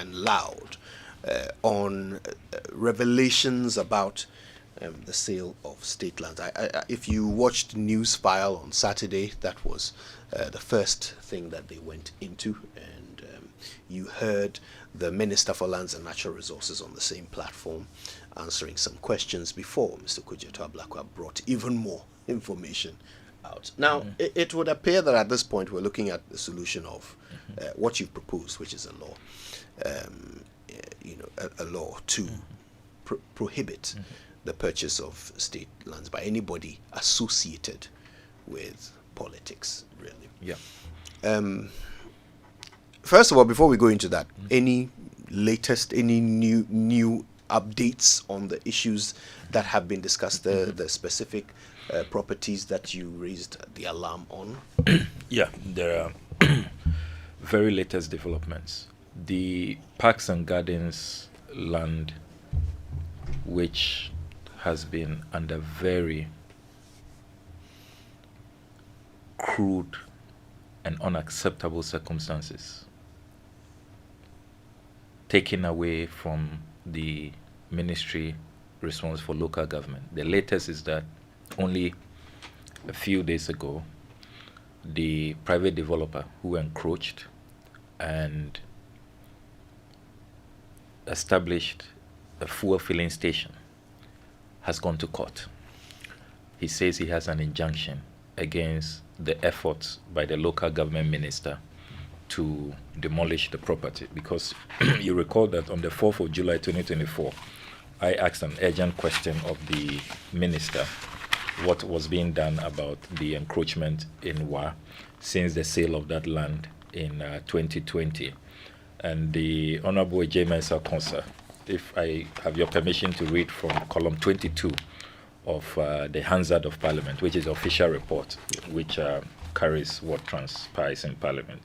and loud on revelations about the sale of state lands. If you watched News File on Saturday, that was the first thing that they went into, and you heard the Minister for Lands and Natural Resources on the same platform answering some questions before Mr. Okudzeto Ablakwah brought even more information out. Now, it would appear that at this point we're looking at the solution of what you've proposed, which is a law, a law to prohibit the purchase of state lands by anybody associated with politics, really. Yeah. First of all, before we go into that, any new updates on the issues that have been discussed, the specific properties that you raised the alarm on? Yeah, there are very latest developments. The Parks and Gardens land, which has been under very crude and unacceptable circumstances, taken away from the ministry responsible for local government. The latest is that only a few days ago, the private developer who encroached and established a fuel filling station has gone to court. He says he has an injunction against the efforts by the local government minister to demolish the property, because you recall that on the 4th of July 2024, I asked an urgent question of the minister what was being done about the encroachment in Wa since the sale of that land in 2020. And the Honorable J. Mensah Konsa, if I have your permission to read from column 22 of the Hansard of Parliament, which is the official report, which carries what transpires in Parliament.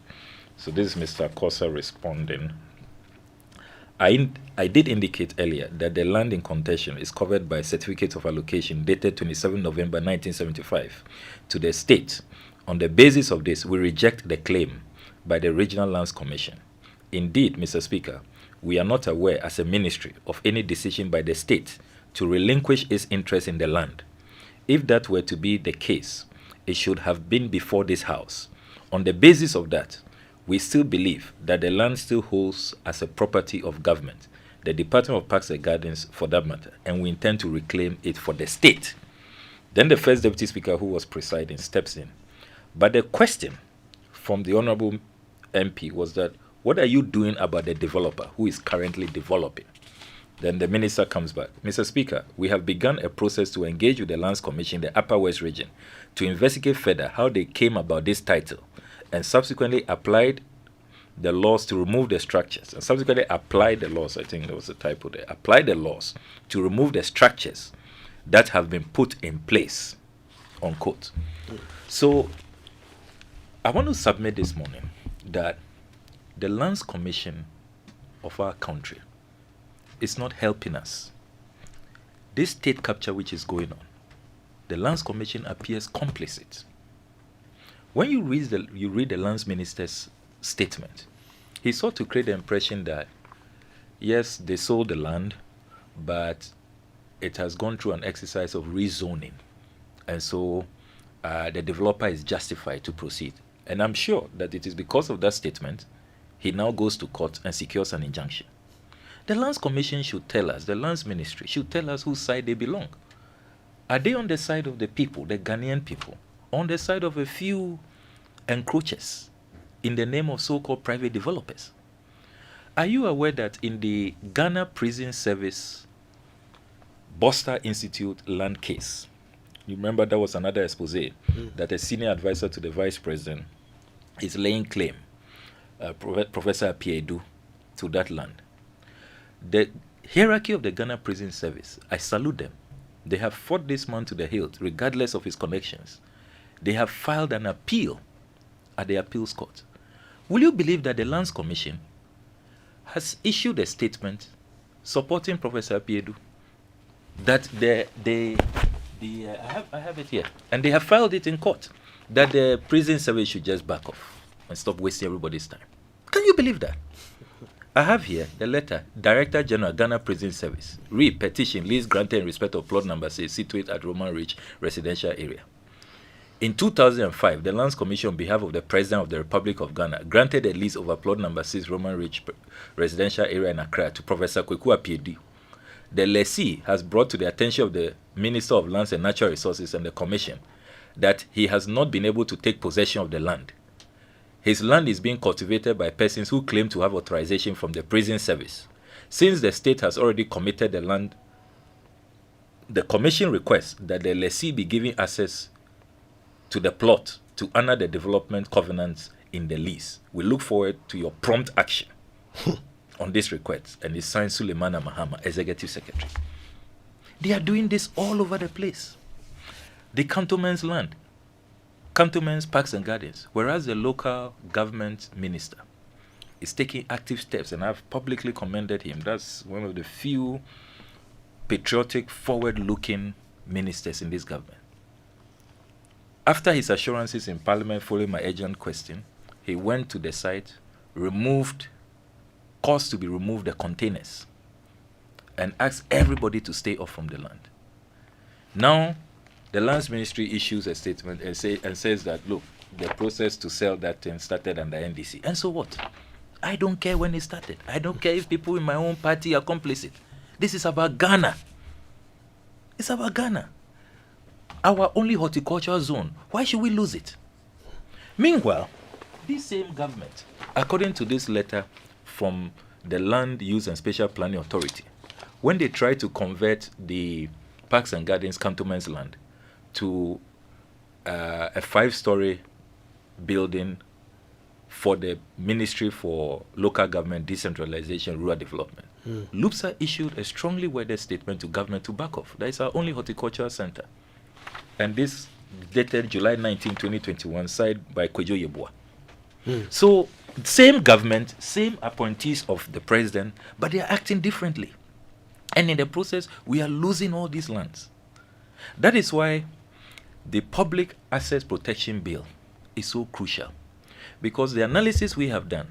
So this is Mr. Kosa responding. I did indicate earlier that the land in contention is covered by a certificate of allocation dated 27 November 1975 to the state. On the basis of this, we reject the claim by the Regional Lands Commission. Indeed, Mr. Speaker, we are not aware as a ministry of any decision by the state to relinquish its interest in the land. If that were to be the case, it should have been before this House. On the basis of that, we still believe that the land still holds as a property of government, the Department of Parks and Gardens for that matter, and we intend to reclaim it for the state. Then the first Deputy Speaker, who was presiding, steps in. But the question from the Honorable MP was that, what are you doing about the developer who is currently developing? Then the minister comes back. Mr. Speaker, we have begun a process to engage with the Lands Commission in the Upper West region to investigate further how they came about this title and subsequently applied the laws to remove the structures. And subsequently applied the laws, I think there was a typo there, applied the laws to remove the structures that have been put in place, unquote. So I want to submit this morning that the Lands Commission of our country is not helping us. This state capture which is going on, the Lands Commission appears complicit. When you read the Lands Minister's statement, he sought to create the impression that, yes, they sold the land, but it has gone through an exercise of rezoning. And so the developer is justified to proceed. And I'm sure that it is because of that statement, he now goes to court and secures an injunction. The Lands Commission should tell us, the Lands Ministry should tell us whose side they belong. Are they on the side of the people, the Ghanaian people, on the side of a few encroachers in the name of so-called private developers? Are you aware that in the Ghana Prison Service Boster Institute land case, you remember that was another expose that a senior advisor to the vice president is laying claim, Professor Apiedu, to that land. The hierarchy of the Ghana Prison Service, I salute them. They have fought this man to the hilt, regardless of his connections. They have filed an appeal at the appeals court. Will you believe that the Lands Commission has issued a statement supporting Professor Apiedu? That I have it here, and they have filed it in court, that the prison service should just back off and stop wasting everybody's time. Can you believe that? I have here the letter, Director General, Ghana Prison Service. Read petition, lease granted in respect of plot number 6, situate at Roman Ridge Residential Area. In 2005, the Lands Commission, on behalf of the President of the Republic of Ghana, granted a lease over plot number 6, Roman Ridge Residential Area in Accra to Professor Kweku Apiedu. The lessee has brought to the attention of the Minister of Lands and Natural Resources and the Commission that he has not been able to take possession of the land. His land is being cultivated by persons who claim to have authorization from the prison service. Since the state has already committed the land, the Commission requests that the lessee be given access to the plot to honor the development covenants in the lease. We look forward to your prompt action on this request. And it's signed Suleimana Mahama, Executive Secretary. They are doing this all over the place. The cantonment's land, cantonment's parks and gardens, whereas the local government minister is taking active steps, and I've publicly commended him. That's one of the few patriotic, forward-looking ministers in this government. After his assurances in Parliament following my urgent question, he went to the site, caused to be removed the containers, and asked everybody to stay off from the land. Now, the Lands Ministry issues a statement and says that, look, the process to sell that thing started under NDC. And so what? I don't care when it started. I don't care if people in my own party are complicit. This is about Ghana. It's about Ghana. Our only horticultural zone. Why should we lose it? Meanwhile, this same government, according to this letter from the Land Use and Spatial Planning Authority, when they try to convert the Parks and Gardens cantonment's land to a 5-story building for the Ministry for Local Government, Decentralization, Rural Development, LUPSA issued a strongly worded statement to government to back off. That is our only horticultural center. And this dated July 19, 2021, signed by Kwejo Yeboah. So, same government, same appointees of the president, but they are acting differently. And in the process, we are losing all these lands. That is why the Public Assets Protection Bill is so crucial. Because the analysis we have done,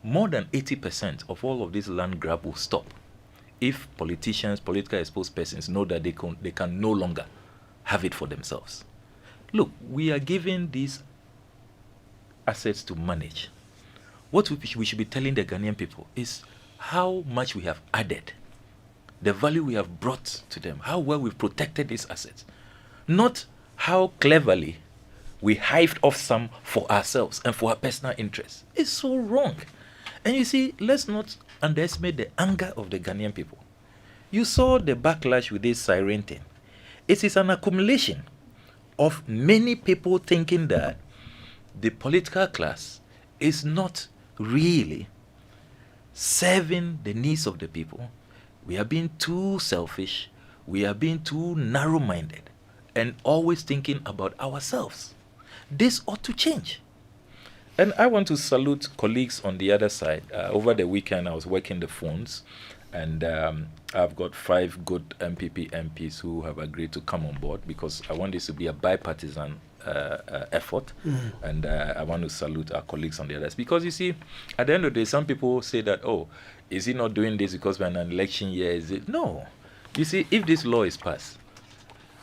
more than 80% of all of this land grab will stop if politicians, politically exposed persons know that they can no longer have it for themselves. Look, we are giving these assets to manage. What we should be telling the Ghanaian people is how much we have added, the value we have brought to them, how well we've protected these assets, not how cleverly we hived off some for ourselves and for our personal interests. It's so wrong. And you see, let's not underestimate the anger of the Ghanaian people. You saw the backlash with this siren thing. It is an accumulation of many people thinking that the political class is not really serving the needs of the people. We are being too selfish. We are being too narrow-minded and always thinking about ourselves. This ought to change. And I want to salute colleagues on the other side. Over the weekend, I was working the phones, and I've got 5 good MPP MPs who have agreed to come on board because I want this to be a bipartisan effort. And I want to salute our colleagues on the others. Because you see, at the end of the day, some people say that, oh, is he not doing this because we're in an election year? Is it? No. You see, if this law is passed,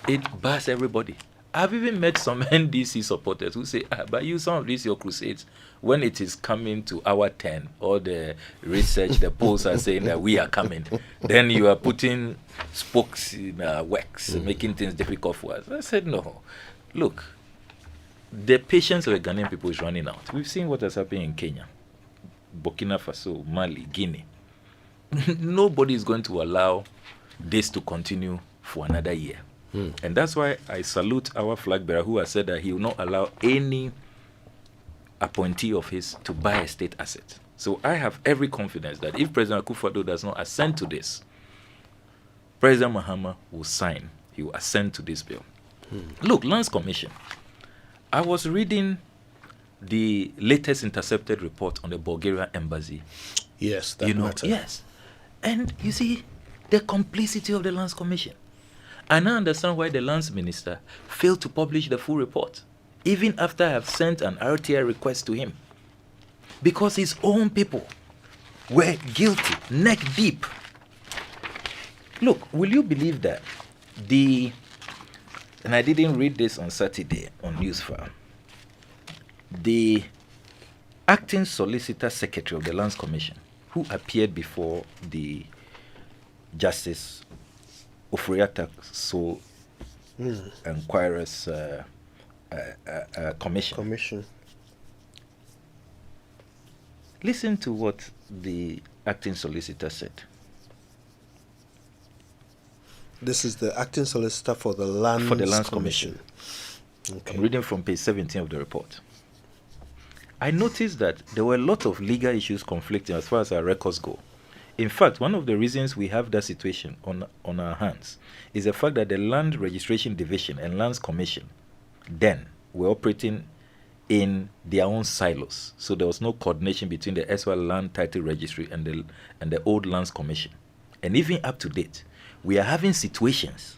it bars everybody. I've even met some NDC supporters who say, but you, some of these, your crusades, when it is coming to our turn, or the research, the polls are saying that we are coming, then you are putting spokes in our works, making things difficult for us. I said, no. Look, the patience of the Ghanaian people is running out. We've seen what has happened in Kenya, Burkina Faso, Mali, Guinea. Nobody is going to allow this to continue for another year. And that's why I salute our flag bearer who has said that he will not allow any appointee of his to buy a state asset. So I have every confidence that if President Akufo-Addo does not assent to this, President Mahama will sign. He will assent to this bill. Look, Lands Commission. I was reading the latest intercepted report on the Bulgarian Embassy. Yes, that matter. Yes. And you see, the complicity of the Lands Commission. I now understand why the Lands Minister failed to publish the full report, even after I have sent an RTI request to him. Because his own people were guilty, neck deep. Look, will you believe that and I didn't read this on Saturday on Newsfile, the acting Solicitor Secretary of the Lands Commission, who appeared before the Justice Ofuriata Sole Inquirers Commission. Listen to what the acting solicitor said. This is the acting solicitor for the Lands Commission. Okay. I'm reading from page 17 of the report. I noticed that there were a lot of legal issues conflicting as far as our records go. In fact, one of the reasons we have that situation on our hands is the fact that the Land Registration Division and Lands Commission then were operating in their own silos. So there was no coordination between the SY Land Title Registry and the old Lands Commission. And even up to date, we are having situations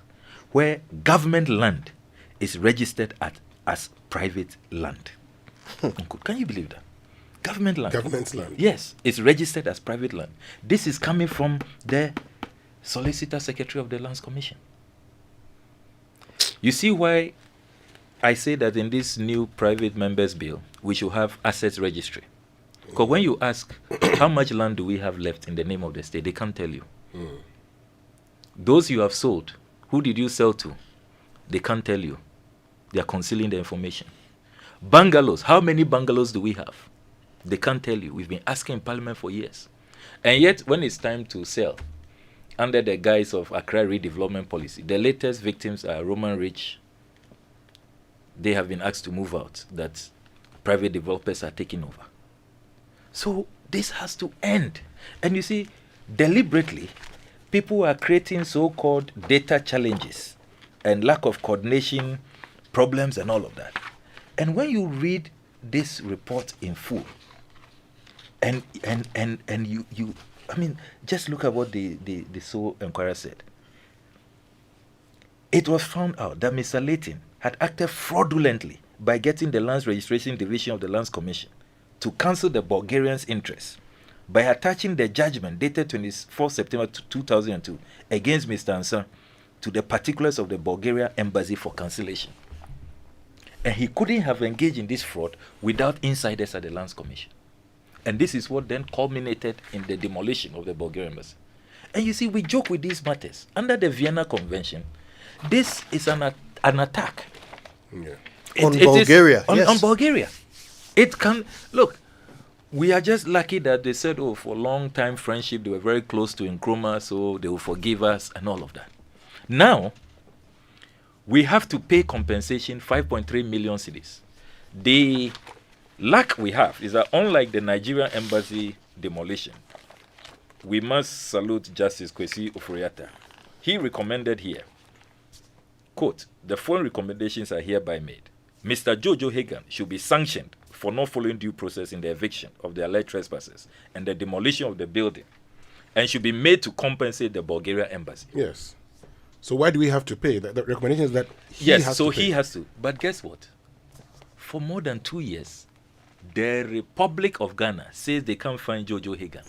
where government land is registered as private land. Can you believe that? Government land. Government land. Yes, it's registered as private land. This is coming from the Solicitor Secretary of the Lands Commission. You see why I say that in this new private members bill, we should have assets registry. Because when you ask, how much land do we have left in the name of the state, they can't tell you. Those you have sold, who did you sell to? They can't tell you. They are concealing the information. Bungalows, how many bungalows do we have? They can't tell you. We've been asking in Parliament for years. And yet, when it's time to sell, under the guise of Accra redevelopment policy, the latest victims are Roman Rich. They have been asked to move out, that private developers are taking over. So this has to end. And you see, deliberately, people are creating so-called data challenges and lack of coordination problems and all of that. And when you read this report in full, and you I mean, just look at what the sole inquirer said. It was found out that Mr. Layton had acted fraudulently by getting the Lands Registration Division of the Lands Commission to cancel the Bulgarians' interests by attaching the judgment dated 24 September 2002 against Mr. Ansan to the particulars of the Bulgarian Embassy for cancellation. And he couldn't have engaged in this fraud without insiders at the Lands Commission. And this is what then culminated in the demolition of the Bulgarian Embassy. And you see, we joke with these matters. Under the Vienna Convention, this is an attack. Yeah. On Bulgaria. On Bulgaria. It can, look, we are just lucky that they said, oh, for long time friendship, they were very close to Nkrumah, so they will forgive us and all of that. Now, we have to pay compensation 5.3 million cedis. The luck we have is that unlike the Nigerian embassy demolition, we must salute Justice Kwesi Ofuriata. He recommended here, quote, the following recommendations are hereby made. Mr. Jojo Hagan should be sanctioned for not following due process in the eviction of the alleged trespassers and the demolition of the building, and should be made to compensate the Bulgarian embassy. Yes. So why do we have to pay? The recommendation is that he has to. But guess what? For more than 2 years, the Republic of Ghana says they can't find Jojo Hagan.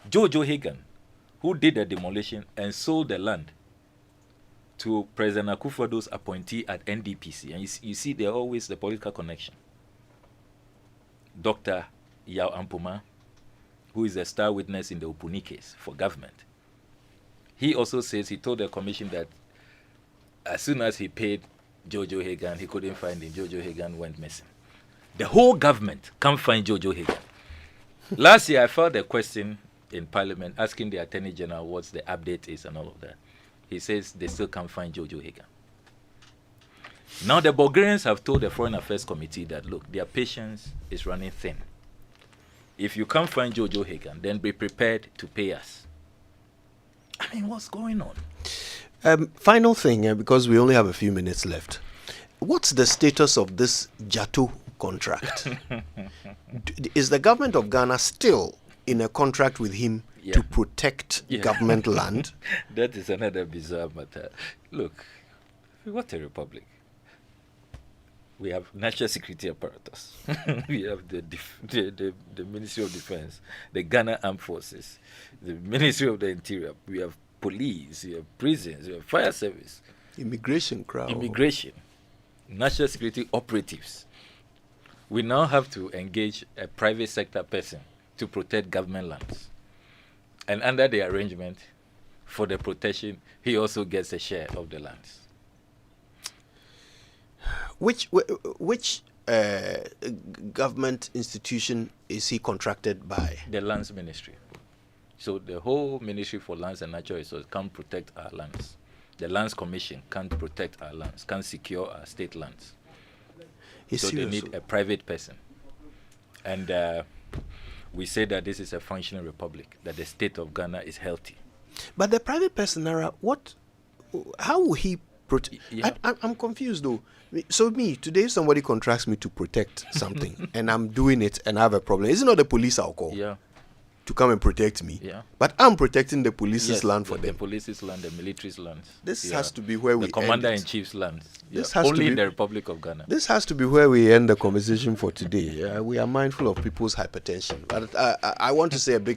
Jojo Hagan, who did the demolition and sold the land to President Akufo-Addo's appointee at NDPC. And you see, there always the political connection. Dr. Yao Ampuma, who is a star witness in the Upuni case for government. He also says he told the commission that as soon as he paid Jojo Hagan, he couldn't find him. Jojo Hagan went missing. The whole government can't find Jojo Hagan. Last year, I filed a question in Parliament asking the Attorney General what the update is and all of that. He says they still can't find Jojo Hagan. Now, the Bulgarians have told the Foreign Affairs Committee that, look, their patience is running thin. If you can't find Jojo Hagan, then be prepared to pay us. I mean, what's going on? Final thing, because we only have a few minutes left. What's the status of this Jato contract? Is the government of Ghana still in a contract with him to protect government land? That is another bizarre matter. Look, what a republic. we have national security apparatus. We have the Ministry of Defense, the Ghana Armed Forces, the Ministry of the Interior. We have police, we have prisons, we have fire service. Immigration crowd. Immigration. National security operatives. We now have to engage a private sector person to protect government lands. And under the arrangement, for the protection, he also gets a share of the lands. Which government institution is he contracted by? The Lands Ministry. So the whole Ministry for Lands and Natural Resources can't protect our lands. The Lands Commission can't protect our lands, can't secure our state lands. So they need a private person. And we say that this is a functioning republic, that the state of Ghana is healthy. But the private person, Nara, how will he protect? Yeah. I'm confused though. So today if somebody contracts me to protect something and I'm doing it and I have a problem, is it not the police I'll call? Yeah. To come and protect me. Yeah. But I'm protecting the police's land for them. The police's land, the military's land. This has to be where we end. The commander-in-chief's land. This has only to be, in the Republic of Ghana. This has to be where we end the conversation for today. We are mindful of people's hypertension. But I want to say a big